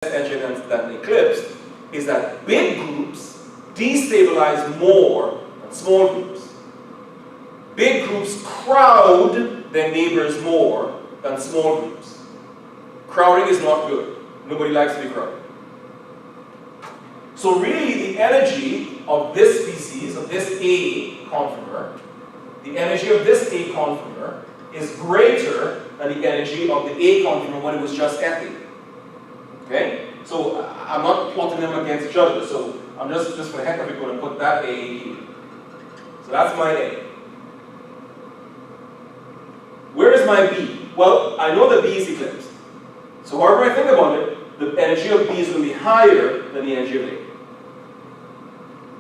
energy than eclipsed is that big groups destabilize more than small groups. Big groups crowd their neighbors more than small groups. Crowding is not good. Nobody likes to be crowded. So really the energy of this species, of this A conformer, the energy of this A conformer is greater than the energy of the A conformer when it was just Fe. Okay? So I'm not plotting them against each other, so I'm just for the heck of it going to put that A here. So that's my A. Where is my B? Well, I know that B is eclipsed. So however I think about it, the energy of B is going to be higher than the energy of A.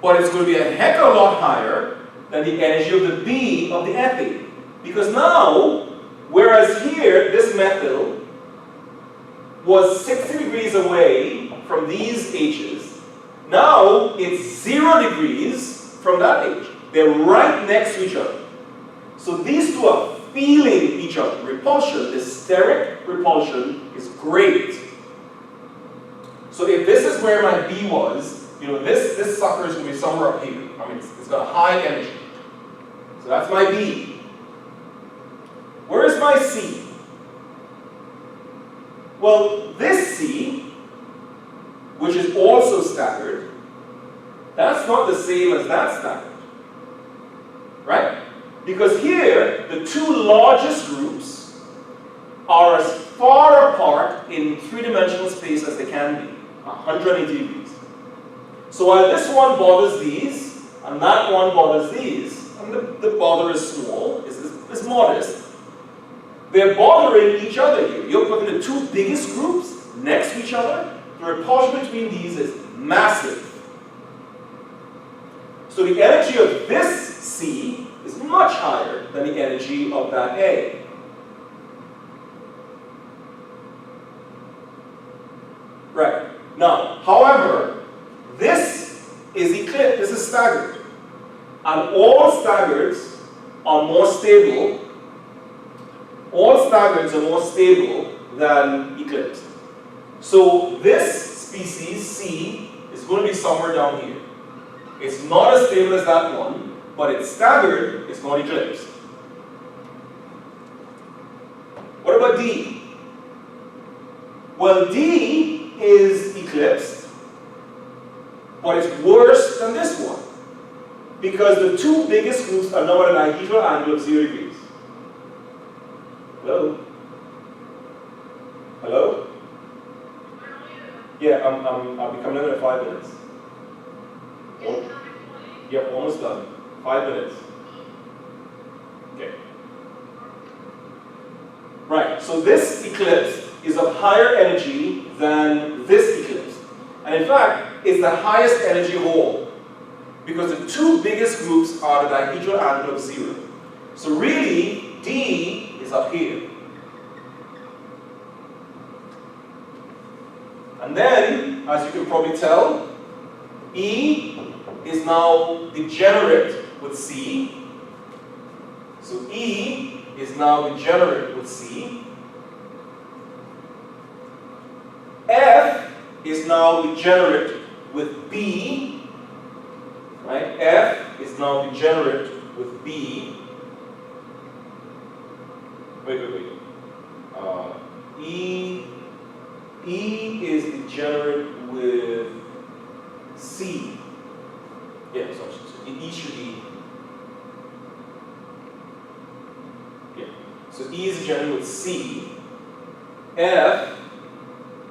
But it's going to be a heck of a lot higher than the energy of the B of the Fe. Because now, whereas here, this methyl was 60 degrees away from these H's, now it's 0 degrees from that H. They're right next to each other. So these two are feeling each other. Repulsion, the steric repulsion is great. So if this is where my B was, you know, this sucker is going to be somewhere up here. I mean, it's got a high energy. So that's my B. Where is my C? Well, this C, which is also staggered, that's not the same as that staggered. Right? Because here, the two largest groups are as far apart in three-dimensional space as they can be, 180 degrees. So while this one bothers these, and that one bothers these, and the bother is small, is modest, they're bothering each other here. You're putting the two biggest groups next to each other, the repulsion between these is massive. So the energy of this C is much higher than the energy of that A. Right. Now, however, this is eclipsed, this is staggered. And all staggers are more stable. All staggers are more stable than eclipsed. So this species, C, is going to be somewhere down here. It's not as stable as that one, but it's staggered, it's not eclipsed. What about D? Well, D is eclipsed, but it's worse than this one. Because the two biggest groups are now at a dihedral angle of 0 degrees. Hello? Hello? Yeah, I'll be coming in in 5 minutes. Yep, almost done. 5 minutes. Okay. Right, so this eclipse is of higher energy than this eclipse. And in fact, it's the highest energy of all. Because the two biggest groups are the dihedral angle of 0. So really, D is up here. And then, as you can probably tell, E is now degenerate with C. So E is now degenerate with C. F is now degenerate with B. Right? F is now degenerate with B. Wait. E is degenerate with C. Yeah, sorry. So E should be. Yeah. So E is degenerate with C. F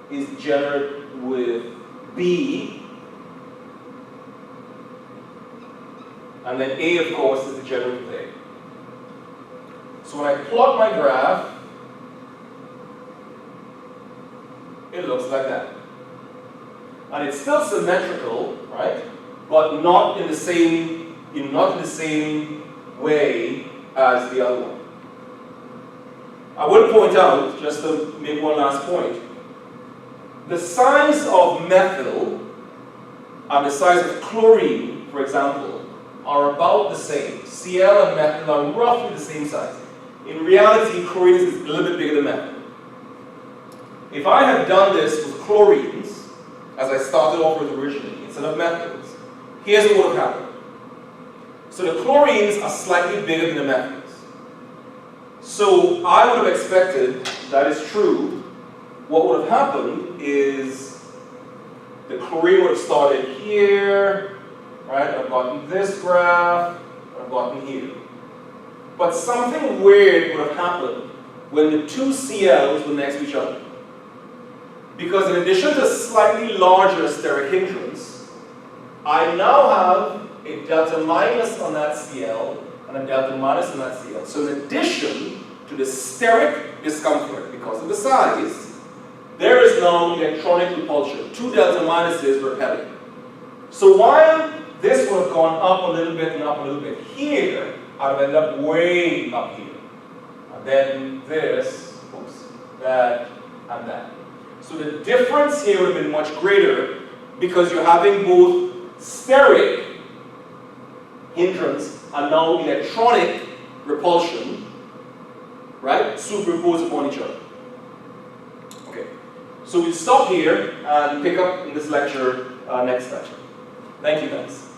is degenerate with B. And then A, of course, is degenerate with A. So when I plot my graph, it looks like that. And it's still symmetrical, right? But not in the same, way as the other one. I will point out, just to make one last point, the size of methyl and the size of chlorine, for example, are about the same. Cl and methyl are roughly the same size. In reality, chlorine is a little bit bigger than methyl. If I had done this with chlorines, as I started off with originally, instead of methyls, here's what would have happened. So the chlorines are slightly bigger than the methyls. So I would have expected, that is true, what would have happened is the chlorine would have started here, right? I've gotten this graph, I've gotten here. But something weird would have happened when the two CLs were next to each other. Because in addition to slightly larger steric hindrance, I now have a delta minus on that CL and a delta minus on that CL. So in addition to the steric discomfort because of the size, there is now electronic repulsion. Two delta minuses repelling. So while this would have gone up a little bit and up a little bit here, I would end up way up here. And then this, oops, that, and that. So the difference here would have been much greater because you're having both steric hindrance and now electronic repulsion, right, superimposed upon each other. Okay, so we'll stop here and pick up in this lecture next lecture. Thank you guys.